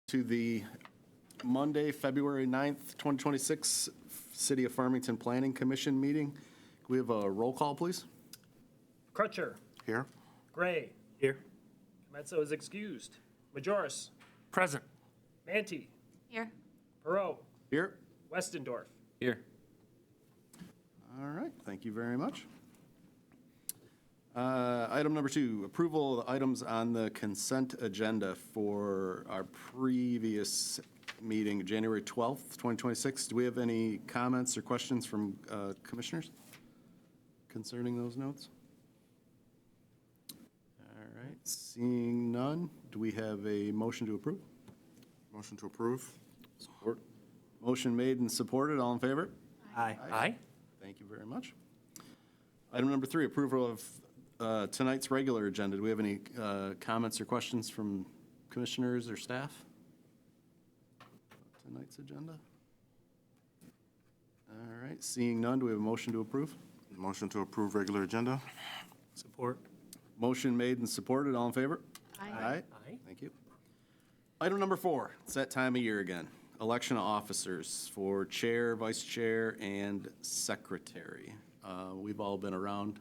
To the Monday, February 9th, 2026 City of Farmington Planning Commission meeting. Can we have a roll call, please? Crutcher. Here. Gray. Here. Mezzo is excused. Majoris. Present. Manti. Here. Perot. Here. Westendorf. Here. All right, thank you very much. Item number 2, approval of the items on the consent agenda for our previous meeting, January 12th, 2026. Do we have any comments or questions from commissioners concerning those notes? All right, seeing none, do we have a motion to approve? Motion to approve. Support. Motion made and supported, all in favor? Aye. Aye. Thank you very much. Item number 3, approval of tonight's regular agenda. Do we have any comments or questions from commissioners or staff? Tonight's agenda? All right, seeing none, do we have a motion to approve? Motion to approve regular agenda. Support. Motion made and supported, all in favor? Aye. Aye. Thank you. Item number 4, it's that time of year again. Election of officers for chair, vice chair, and secretary. We've all been around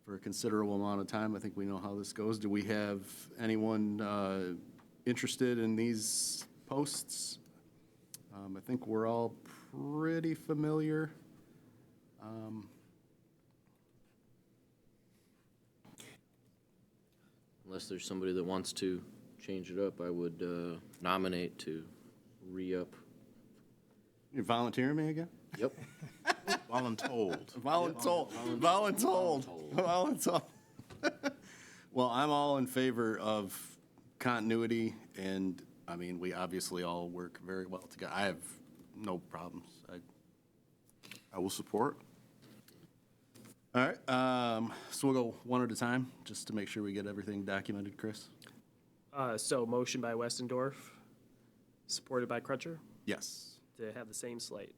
for a considerable amount of time. I think we know how this goes. Do we have anyone interested in these posts? I think we're all pretty familiar. Unless there's somebody that wants to change it up, I would nominate to re-up. You're volunteering me again? Yep. Voluntold. Voluntold. Well, I'm all in favor of continuity, and, I mean, we obviously all work very well together. I have no problems. I will support. All right, so we'll go one at a time, just to make sure we get everything documented, Chris? So motion by Westendorf, supported by Crutcher, Yes. to have the same slate.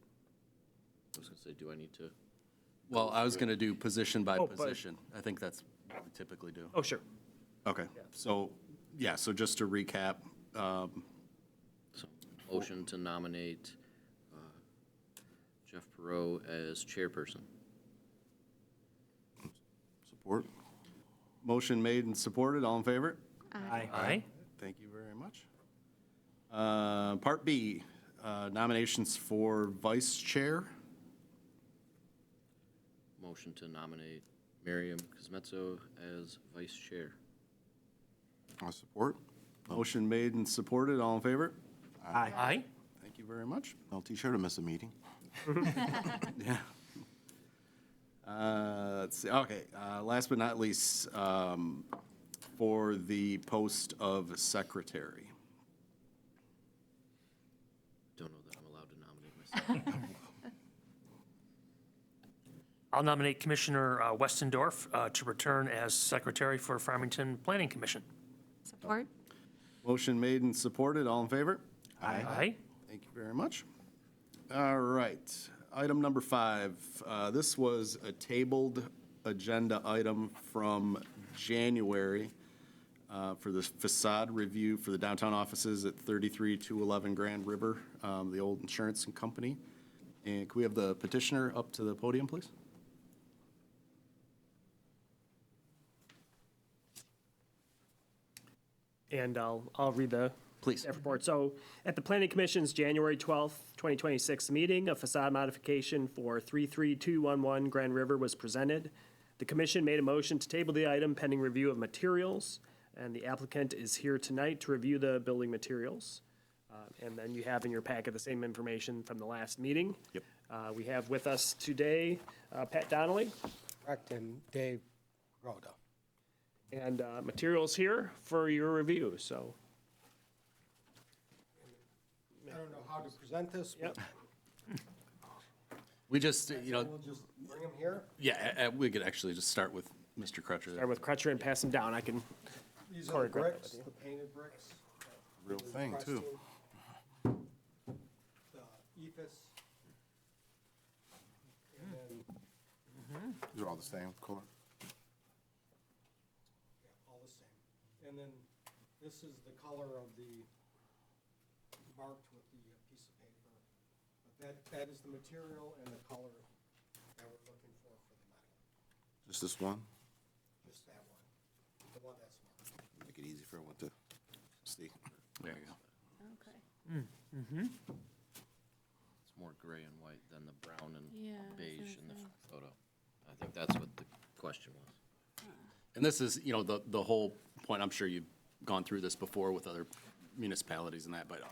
I was gonna say, do I need to? Well, I was going to do position by Oh, but- position. I think that's what we typically do. Oh, sure. Okay, so, yeah, so just to recap, So, motion to nominate Jeff Perot as chairperson. Support. motion made and supported, all in favor? Aye. Aye. Thank you very much. Part B, nominations for vice chair. Motion to nominate Miriam Kuzmetso as vice chair. I support. Motion made and supported, all in favor? Aye. Aye. Thank you very much. No T-shirt to miss a meeting. Yeah. Let's see, okay, last but not least, for the post of secretary. Don't know that I'm allowed to nominate myself. I'll nominate Commissioner Westendorf to return as Secretary for Farmington Planning Commission. Support. Motion made and supported, all in favor? Aye. Thank you very much. All right, item number 5. This was a tabled agenda item from January for the facade review for the downtown offices at 33211 Grand River, the old insurance company. And can we have the petitioner up to the podium, please? And I'll read the Please. staff report. So, at the Planning Commission's January 12th, 2026 meeting, a facade modification for 33211 Grand River was presented. The commission made a motion to table the item pending review of materials, and the applicant is here tonight to review the building materials. And then you have in your packet the same information from the last meeting. Yep. We have with us today Pat Donnelly, Correct, and Dave Rhoda. and materials here for your review, so. I don't know how to present this, but Yep. We just, we'll just bring them here. yeah, we could actually just start with Mr. Crutcher. Start with Crutcher and pass them down. I can, These Sorry, are the Greg. bricks, the painted bricks. Real thing, too. The ephes. And then, These are all the same color. yeah, all the same. And then this is the color of the marked with the piece of paper. But that is the material and the color that we're looking for the metal. Just this one? Just that one, the one that's marked. Make it easy for everyone to see. There you go. Okay. It's more gray and white than the brown and Yeah, I was beige in gonna the say. photo. I think that's what the question was. And this is, you know, the whole point, I'm sure you've gone through this before with other municipalities and that, but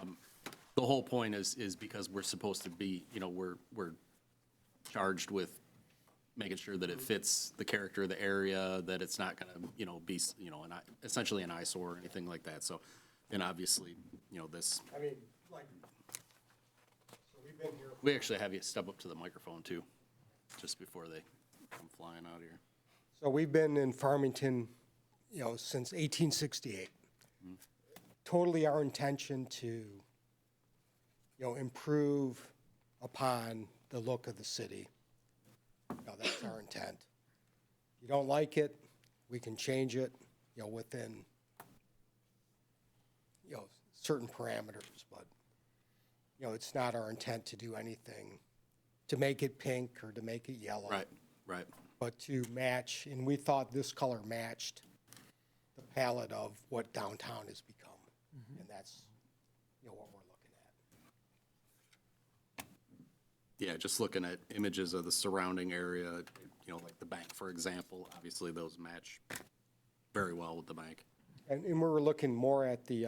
the whole point is because we're supposed to be, you know, we're charged with making sure that it fits the character of the area, that it's not gonna, you know, be, you know, essentially an eyesore or anything like that. So, and obviously, you know, this, I mean, like, so we've been here, we actually have you step up to the microphone too, just before they come flying out of here. so we've been in Farmington, you know, since 1868. Totally our intention to, you know, improve upon the look of the city. You know, that's our intent. If you don't like it, we can change it, you know, within, you know, certain parameters, but, you know, it's not our intent to do anything to make it pink or to make it yellow. Right, right. But to match, and we thought this color matched the palette of what downtown has become. And that's, you know, what we're looking at. Yeah, just looking at images of the surrounding area, you know, like the bank, for example, obviously those match very well with the bank. And we were looking more at the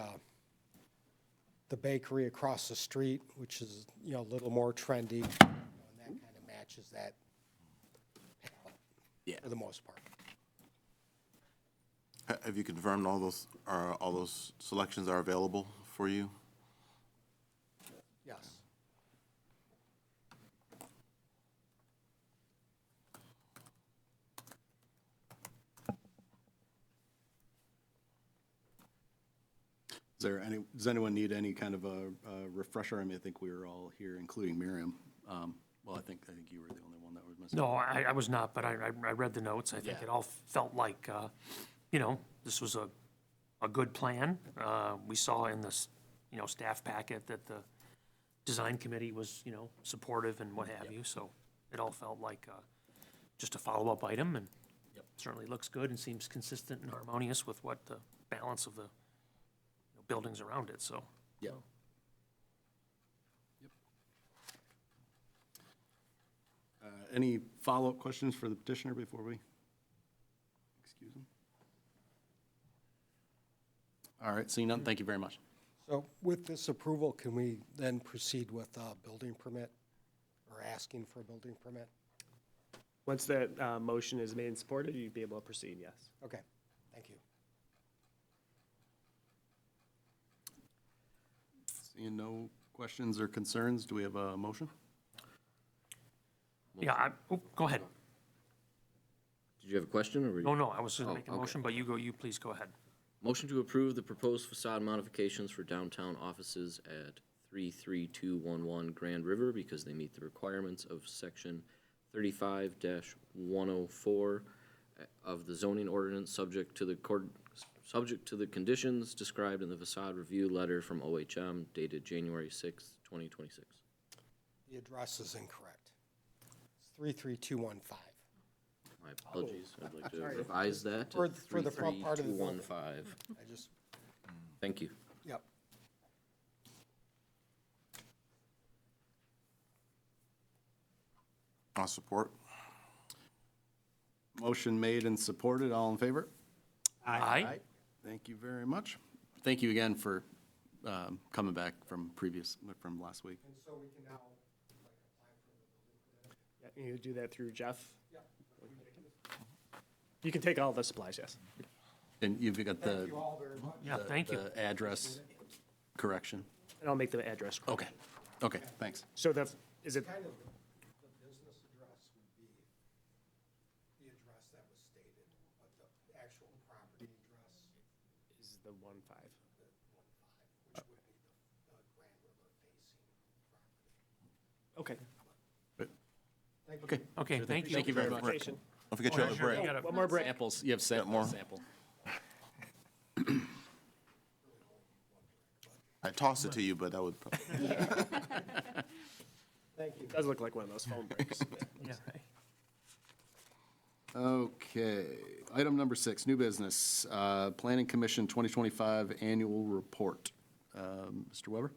bakery across the street, which is, you know, a little more trendy. And that kind of matches that palette Yeah. for the most part. Have you confirmed all those selections are available for you? Yes. Does anyone need any kind of a refresher? I mean, I think we were all here, including Miriam. Well, I think you were the only one that was missing. No, I was not, but I read the notes. I think Yeah. it all felt like, you know, this was a good plan. We saw in this, you know, staff packet that the design committee was, you know, supportive and what have you, so it all felt like just a follow-up item, and certainly looks good and seems consistent and harmonious with what the balance of the buildings around it, so. Yeah. Any follow-up questions for the petitioner before we excuse him? All right, seeing none, thank you very much. So with this approval, can we then proceed with a building permit or asking for a building permit? Once that motion is made and supported, you'd be able to proceed, yes. Okay, thank you. Seeing no questions or concerns, do we have a motion? Yeah, go ahead. Did you have a question, or were you? No, I was gonna make a okay. motion, but you please go ahead. Motion to approve the proposed facade modifications for downtown offices at 33211 Grand River because they meet the requirements of section 35-104 of the zoning ordinance, subject to the conditions described in the facade review letter from OHM dated January 6th, 2026. The address is incorrect. It's 33215. My apologies. I'd like to revise that to For the front part of the building. 33215. I just, Thank you. yep. I'll support. Motion made and supported, all in favor? Aye. Thank you very much. Thank you again for coming back from last week. And so we can now, like, apply for the building permit? Yeah, you do that through Jeff? You can take all the supplies, yes. And you've got Thank the you all very much. Yeah, thank you. the address correction. And I'll make the address correct. Okay, okay, thanks. So is it, Kind of the business address would be the address that was stated, but the actual property address, is the 1-5? which would be the Grand River facing property. Okay. Thank you. Okay. Okay, thank you. Thank you very much. Clarification. Don't forget you have a break. You gotta- One more break. Samples, you have sample. I tossed it to you, but that would, Thank you. Does look like one of those phone breaks. Yeah, right. Okay, item number 6, new business, Planning Commission 2025 Annual Report. Mr. Weber?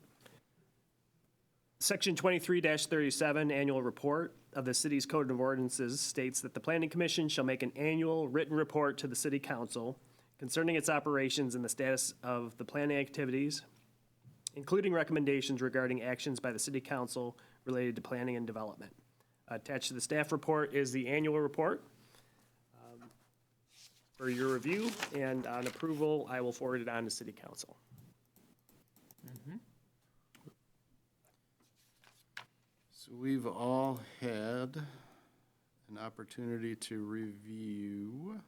Section 23-37, Annual Report of the City's Code of Ordinances states that the Planning Commission shall make an annual written report to the City Council concerning its operations and the status of the planning activities, including recommendations regarding actions by the City Council related to planning and development. Attached to the staff report is the annual report. For your review and on approval, I will forward it on to City Council. So we've all had an opportunity to review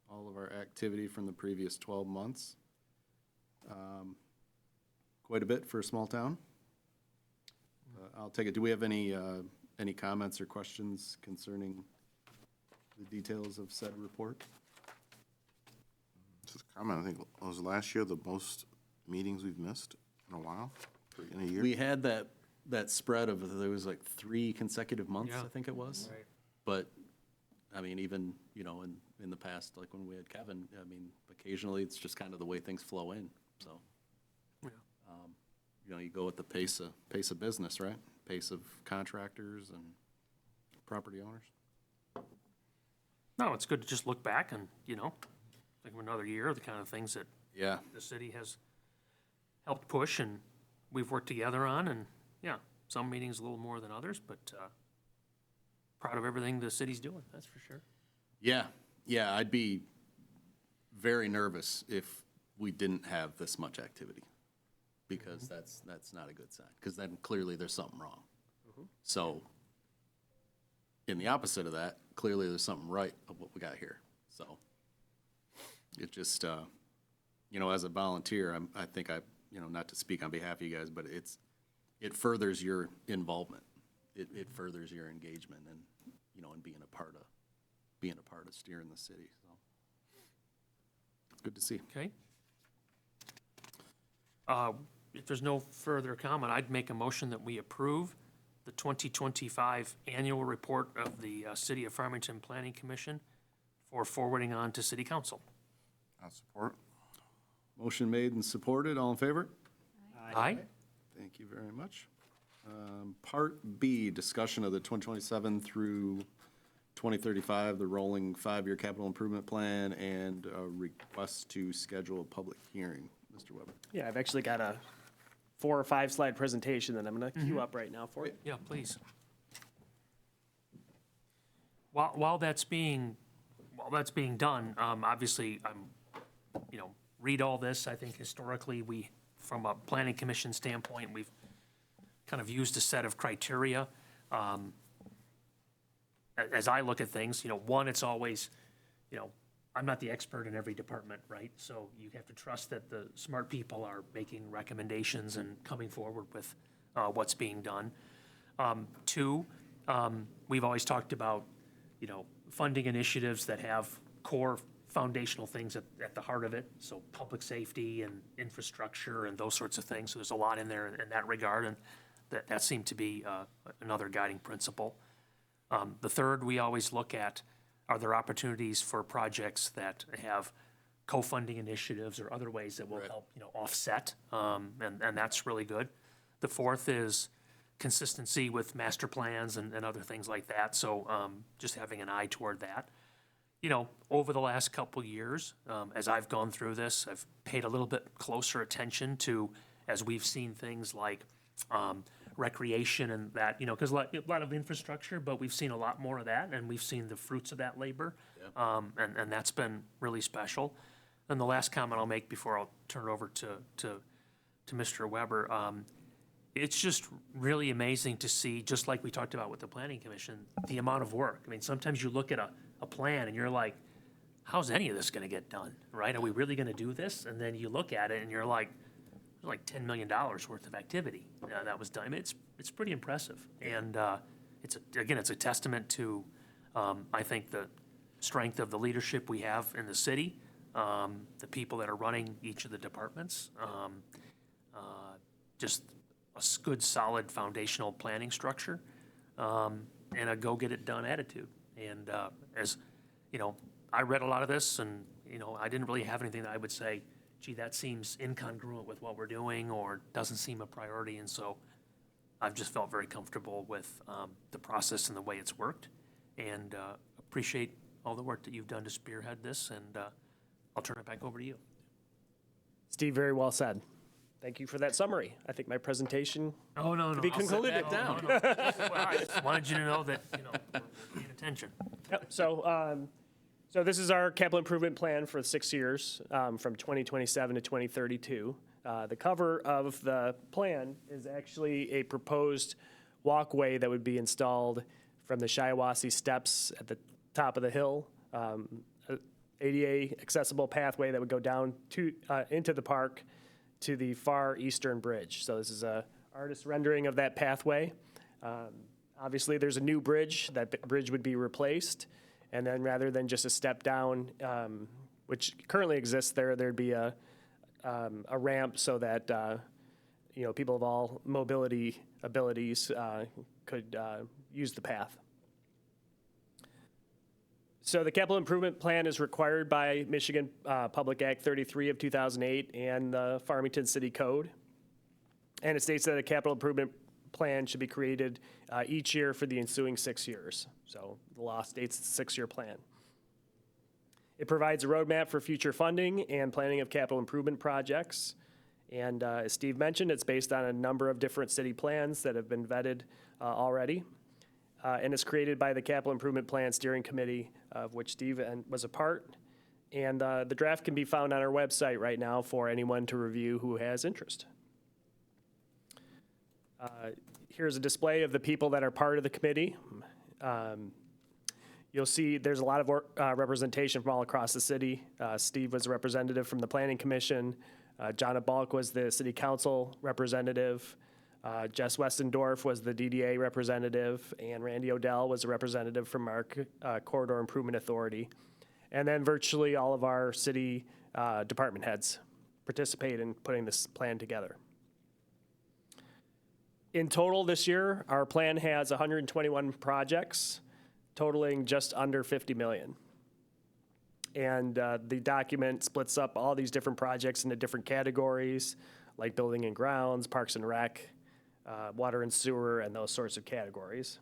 all of our activity from the previous 12 months. Quite a bit for a small town. I'll take it. Do we have any comments or questions concerning the details of said report? just a comment, I think it was last year the most meetings we've missed in a while, in a year. We had that spread of, there was like 3 consecutive months, Yeah. I think it was. Right. But, I mean, even, in the past, like when we had Kevin, I mean, occasionally it's just kind of the way things flow in, so. Yeah. You go with the pace of business, right? Pace of contractors and property owners. No, it's good to just look back and, think of another year, the kind of things that Yeah. the city has helped push and we've worked together on, and, yeah, some meetings a little more than others, but, proud of everything the city's doing, that's for sure. Yeah, I'd be very nervous if we didn't have this much activity, because that's not a good sign, because then clearly there's something wrong. So, in the opposite of that, clearly there's something right of what we got here, so. It just, as a volunteer, I think not to speak on behalf of you guys, but it furthers your involvement. It furthers your engagement and, and being a part of steering the city, so. It's good to see. Okay. If there's no further comment, I'd make a motion that we approve the 2025 annual report of the City of Farmington Planning Commission for forwarding on to City Council. I'll support. Motion made and supported, all in favor? Aye? Thank you very much. Part B, discussion of the 2027 through 2035, the rolling 5-year capital improvement plan, and a request to schedule a public hearing. Mr. Weber. Yeah, I've actually got a 4 or 5 slide presentation that I'm going to queue up right now for you. Yeah, please. While that's being done, obviously, read all this. I think historically, from a planning commission standpoint, we've kind of used a set of criteria. As I look at things, one, it's always, I'm not the expert in every department, right? So you have to trust that the smart people are making recommendations and coming forward with what's being done. 2, we've always talked about, funding initiatives that have core foundational things at the heart of it, so public safety and infrastructure and those sorts of things. So there's a lot in there in that regard, and that seemed to be another guiding principle. The third, we always look at, are there opportunities for projects that have co-funding initiatives or other ways that will help, offset, and that's really good. The fourth is consistency with master plans and other things like that, so just having an eye toward that. Over the last couple years, as I've gone through this, I've paid a little bit closer attention to, as we've seen things like recreation and that, because a lot of infrastructure, but we've seen a lot more of that, and we've seen the fruits of that labor, and that's been really special. And the last comment I'll make before I'll turn it over to Mr. Weber, it's just really amazing to see, just like we talked about with the Planning Commission, the amount of work. I mean, sometimes you look at a plan and you're like, how's any of this gonna get done, right? Are we really gonna do this? And then you look at it and you're like, there's like $10 million worth of activity that was done. I mean, it's pretty impressive. And it's a testament to, I think, the strength of the leadership we have in the city, the people that are running each of the departments, just a good, solid foundational planning structure, and a go-get-it-done attitude. And as, you know, I read a lot of this, and, you know, I didn't really have anything that I would say, gee, that seems incongruent with what we're doing, or doesn't seem a priority, and so I've just felt very comfortable with the process and the way it's worked, and appreciate all the work that you've done to spearhead this, and I'll turn it back over to you. Steve, very well said. Thank you for that summary. I think my presentation Oh, no, no. be I'll sit concluded. back down. No, no. Well, I just wanted you to know that, you know, we're paying attention. Yep, so this is our capital improvement plan for 6 years, from 2027 to 2032. The cover of the plan is actually a proposed walkway that would be installed from the Shiawassee Steps at the top of the hill, a ADA accessible pathway that would go down to, into the park to the far eastern bridge. So this is a artist rendering of that pathway. Obviously, there's a new bridge. That bridge would be replaced. And then rather than just a step down, which currently exists there, there'd be a ramp so that, you know, people of all mobility abilities could use the path. So the capital improvement plan is required by Michigan Public Act 33 of 2008 and the Farmington City Code. And it states that a capital improvement plan should be created each year for the ensuing 6 years. So the law states it's a 6-year plan. It provides a roadmap for future funding and planning of capital improvement projects. And as Steve mentioned, it's based on a number of different city plans that have been vetted already. And it's created by the Capital Improvement Plan Steering Committee, of which Steve was a part. And the draft can be found on our website right now for anyone to review who has interest. Here's a display of the people that are part of the committee. You'll see there's a lot of representation from all across the city. Steve was a representative from the Planning Commission. Jonna Balk was the City Council representative. Jess Westendorf was the DDA representative, and Randy Odell was a representative from our Corridor Improvement Authority. And then virtually all of our city department heads participate in putting this plan together. In total this year, our plan has 121 projects totaling just under 50 million. And the document splits up all these different projects into different categories, like building and grounds, parks and rec, water and sewer, and those sorts of categories.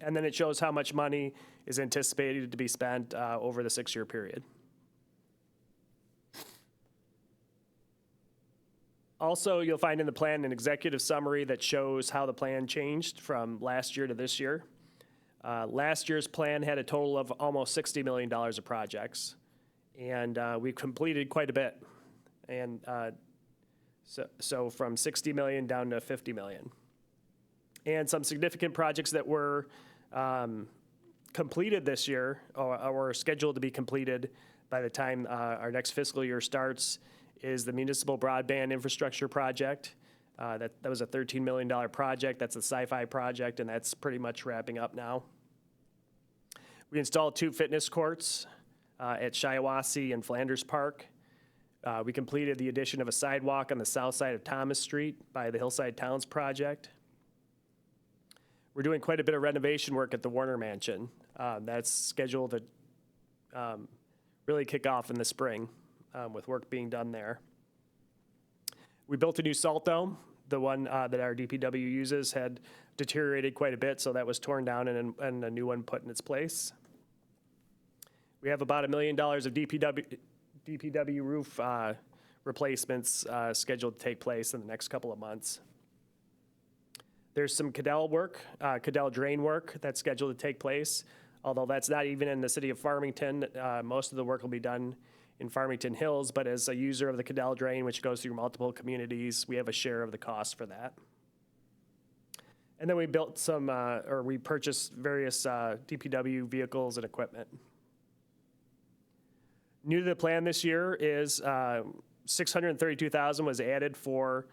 And then it shows how much money is anticipated to be spent over the 6-year period. Also, you'll find in the plan an executive summary that shows how the plan changed from last year to this year. Last year's plan had a total of almost $60 million of projects, and we've completed quite a bit. And so from 60 million down to 50 million. And some significant projects that were completed this year or scheduled to be completed by the time our next fiscal year starts is the Municipal Broadband Infrastructure Project. That was a $13 million project. That's a sci-fi project, and that's pretty much wrapping up now. We installed 2 fitness courts at Shiawassee and Flanders Park. We completed the addition of a sidewalk on the south side of Thomas Street by the Hillside Towns Project. We're doing quite a bit of renovation work at the Warner Mansion. That's scheduled to really kick off in the spring with work being done there. We built a new salt dome. The one that our DPW uses had deteriorated quite a bit, so that was torn down and a new one put in its place. We have about $1 million of DPW roof replacements scheduled to take place in the next couple of months. There's some Cadell work, Cadell drain work that's scheduled to take place, although that's not even in the city of Farmington. Most of the work will be done in Farmington Hills, but as a user of the Cadell drain, which goes through multiple communities, we have a share of the cost for that. And then we built some, or we purchased various DPW vehicles and equipment. New to the plan this year is $632,000 was added for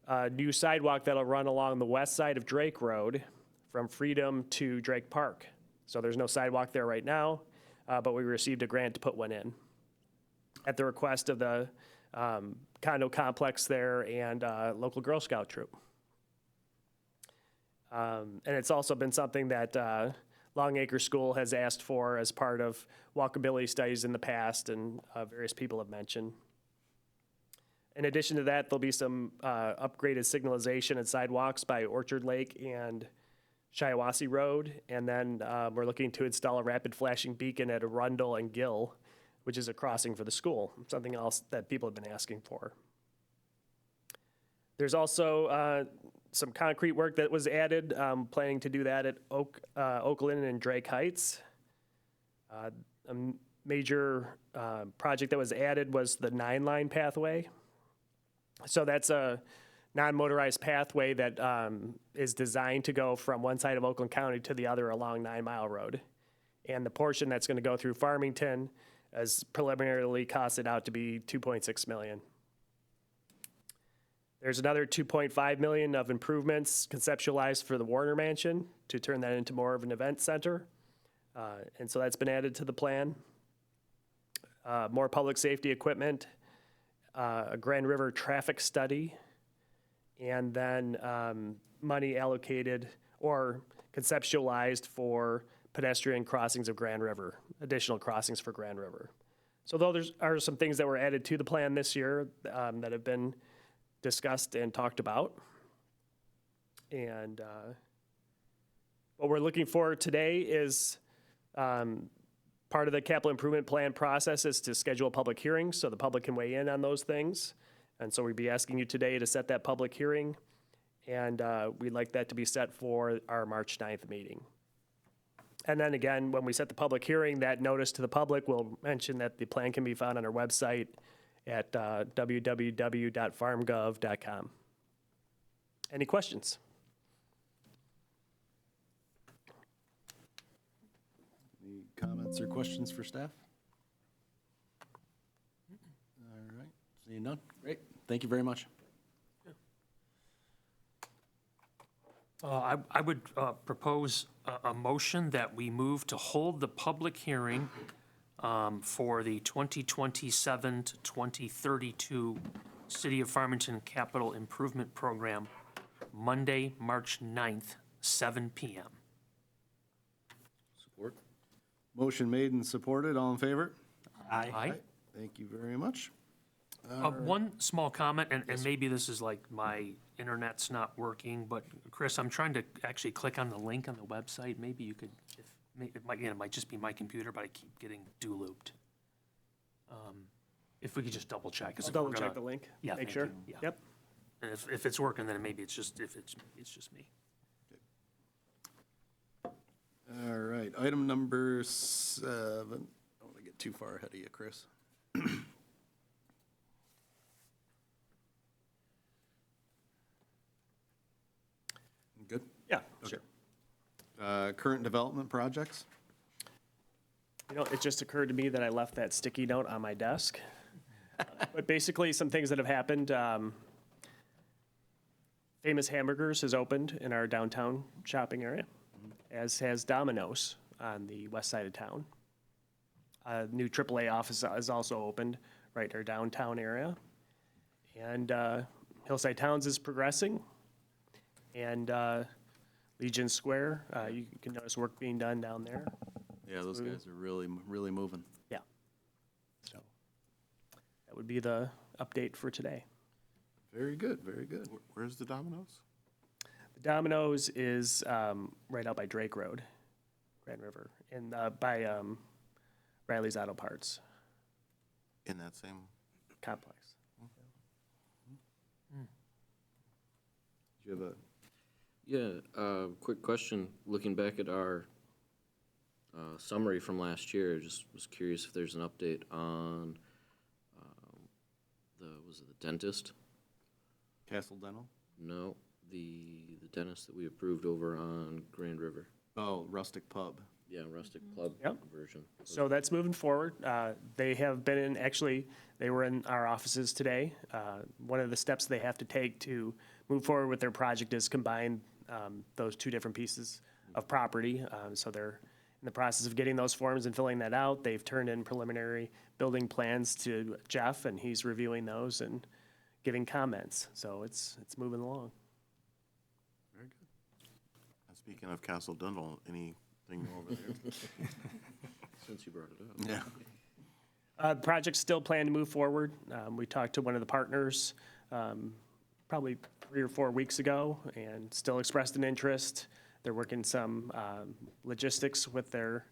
a new sidewalk that'll run along the west side of Drake Road from Freedom to Drake Park. So there's no sidewalk there right now, but we received a grant to put one in at the request of the condo complex there and local Girl Scout troop. And it's also been something that Longacre School has asked for as part of walkability studies in the past, and various people have mentioned. In addition to that, there'll be some upgraded signalization and sidewalks by Orchard Lake and Shiawassee Road. And then we're looking to install a rapid flashing beacon at Arundel and Gill, which is a crossing for the school, something else that people have been asking for. There's also some concrete work that was added, planning to do that at Oakland and Drake Heights. A major project that was added was the 9-line pathway. So that's a non-motorized pathway that is designed to go from one side of Oakland County to the other along 9 Mile Road. And the portion that's going to go through Farmington is preliminarily costed out to be $2.6 million. There's another $2.5 million of improvements conceptualized for the Warner Mansion to turn that into more of an event center. And so that's been added to the plan. More public safety equipment, a Grand River traffic study, and then money allocated or conceptualized for pedestrian crossings of Grand River, additional crossings for Grand River. So though there are some things that were added to the plan this year that have been discussed and talked about. And what we're looking for today is part of the capital improvement plan process is to schedule a public hearing so the public can weigh in on those things. And so we'd be asking you today to set that public hearing. And we'd like that to be set for our March 9th meeting. And then again, when we set the public hearing, that notice to the public will mention that the plan can be found on our website at www.farmgov.com. Any questions? Any comments or questions for staff? All right, seeing none, great, thank you very much. I would propose a motion that we move to hold the public hearing for the 2027 to 2032 City of Farmington Capital Improvement Program, Monday, March 9th, 7 PM. Support? Motion made and supported, all in favor? Aye. Thank you very much. One small comment, and maybe this is like my internet's not working, but Chris, I'm trying to actually click on the link on the website. Maybe you could, it might just be my computer, but I keep getting do-looped. If we could just double check. 'Cause I'll if we're double check gonna- the link. Yeah, Make thank sure. you. Yeah. Yep. And if it's working, then maybe it's just, it's just me. All right, item number 7. I don't want to get too far ahead of you, Chris. Good? Yeah, sure. Current development projects? You know, it just occurred to me that I left that sticky note on my desk. But basically, some things that have happened. Famous Hamburgers has opened in our downtown shopping area, as has Domino's on the west side of town. A new AAA office is also opened right in our downtown area. And Hillside Towns is progressing. And Legion Square, you can notice work being done down there. Yeah, those guys are really, really moving. Yeah. So that would be the update for today. Very good, very good. Where's the Domino's? The Domino's is right out by Drake Road, Grand River, and by Riley's Auto Parts In that same, complex. Do you have a, Yeah, quick question. Looking back at our summary from last year, just was curious if there's an update on was it the dentist? Castle Dental? No, the dentist that we approved over on Grand River. Oh, Rustic Pub. Yeah, Rustic Club Yep. conversion. So that's moving forward. They have been in, actually, they were in our offices today. One of the steps they have to take to move forward with their project is combine those two different pieces of property. So they're in the process of getting those forms and filling that out. They've turned in preliminary building plans to Jeff, and he's reviewing those and giving comments. So it's moving along. Very good. And speaking of Castle Dundle, anything over there? Since you brought it up. Yeah. The project's still planned to move forward. We talked to one of the partners probably 3 or 4 weeks ago and still expressed an interest. They're working some logistics with their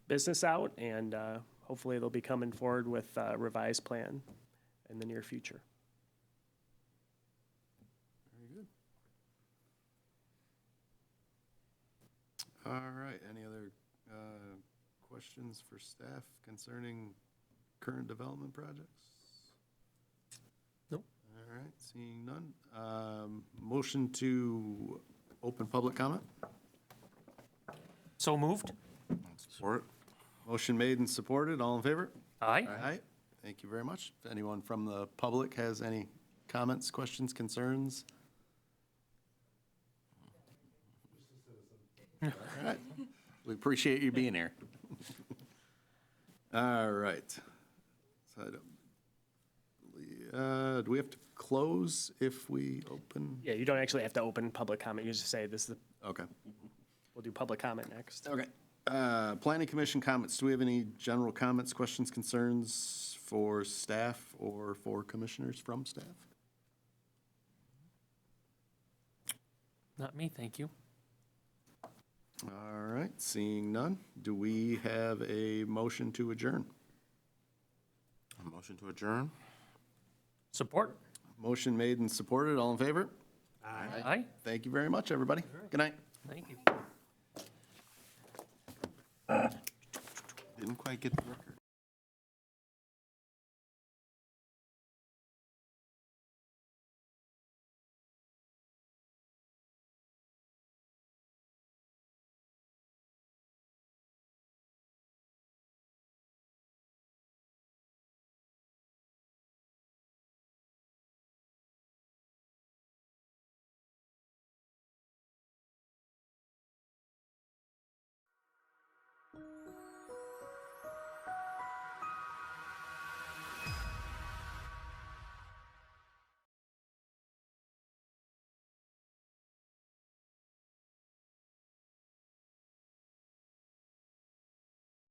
business out, and hopefully they'll be coming forward with a revised plan in the near future. Very good. All right, any other questions for staff concerning current development projects? Nope. All right, seeing none. Motion to open public comment? So moved? Support? Motion made and supported, all in favor? Aye. Aye. Thank you very much. If anyone from the public has any comments, questions, concerns? All right. We appreciate you being here. All right. So do we have to close if we open? Yeah, you don't actually have to open public comment. You just say this is, Okay. we'll do public comment next. Okay. Planning Commission comments. Do we have any general comments, questions, concerns for staff or for commissioners from staff? Not me, thank you. All right, seeing none, do we have a motion to adjourn? A motion to adjourn? Support? Motion made and supported, all in favor? Aye. Thank you very much, everybody. Good night. Thank you. Didn't quite get the record.